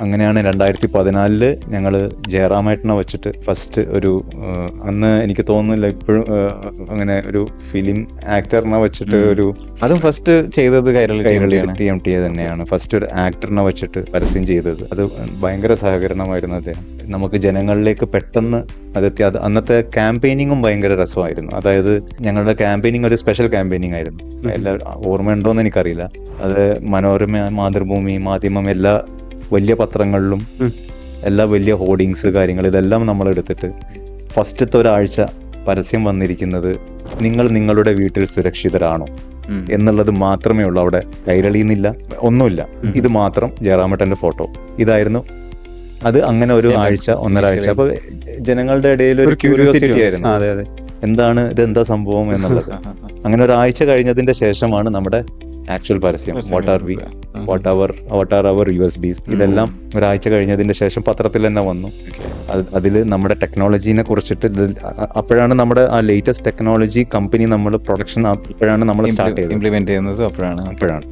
അങ്ങനെയാണ് 2014 ഞങ്ങൾ ജയറാമേട്ടനെ വെച്ചിട്ട് ഫസ്റ്റ് ഒരു അന്ന് എനിക്ക് തോന്നുന്നില്ല ഇപ്പോഴും അങ്ങനെ ഒരു ഫിലിം ആക്ടറിനെ വെച്ചിട്ട് ഒരു അതും ഫസ്റ്റ് ചെയ്തത് കൈരളി TMT തന്നെയാണ് ഫസ്റ്റ് ഒരു ആക്ടറിനെ വെച്ചിട്ട് പരസ്യം ചെയ്തത്. അത് ഭയങ്കര സഹകരണമായിരുന്നു അദ്ദേഹം. നമുക്ക് ജനങ്ങളിലേക്ക് പെട്ടെന്ന് അതെത്തി. അത് അന്നത്തെ ക്യാമ്പയിനിങ്ങും ഭയങ്കര രസമായിരുന്നു. അതായത് ഞങ്ങളുടെ ക്യാമ്പയിനിങ് ഒരു സ്പെഷ്യൽ ക്യാമ്പയിനിങ് ആയിരുന്നു. എല്ലാവരും ഓർമ്മയുണ്ടോയെന്ന് എനിക്കറിയില്ല. അത് മനോരമ, മാതൃഭൂമി, മാധ്യമം എല്ലാ വലിയ പത്രങ്ങളിലും എല്ലാ വലിയ ഹോർഡിങ്സ് കാര്യങ്ങൾ ഇതെല്ലാം നമ്മൾ എടുത്തിട്ട് ഫസ്റ്റത്തെ ഒരാഴ്ച പരസ്യം വന്നിരിക്കുന്നത് നിങ്ങൾ നിങ്ങളുടെ വീട്ടിൽ സുരക്ഷിതരാണോ എന്നുള്ളത് മാത്രമേ ഉള്ളൂ. അവിടെ കൈരളിന്നില്ല, ഒന്നുമില്ല. ഇത് മാത്രം ജയറാമേട്ടന്റെ ഫോട്ടോ. ഇതായിരുന്നു അത്. അങ്ങനെ ഒരു ആഴ്ച, ഒന്നരാഴ്ച. അപ്പൊ ജനങ്ങളുടെ ഇടയിൽ ഒരു ക്യൂരിയോസിറ്റി ആയിരുന്നു, എന്താണ് ഇതെന്താ സംഭവം എന്നുള്ളത്. അങ്ങനെ ഒരാഴ്ച കഴിഞ്ഞതിന്റെ ശേഷമാണ് നമ്മുടെ ആക്ച്വൽ പരസ്യം വാട്ട് ആർ അവർ USBs ഇതെല്ലാം ഒരാഴ്ച കഴിഞ്ഞതിന്റെ ശേഷം പത്രത്തിൽ തന്നെ വന്നു. അതിൽ നമ്മുടെ ടെക്നോളജീനെ കുറിച്ചിട്ട് അപ്പോഴാണ് നമ്മുടെ ആ ലേറ്റസ്റ്റ് ടെക്നോളജി കമ്പനി നമ്മൾ പ്രൊഡക്ഷൻ അപ്പോഴാണ് നമ്മൾ സ്റ്റാർട്ട് ചെയ്തത്, ഇംപ്ലിമെന്റ് ചെയ്യുന്നത് അപ്പോഴാണ്.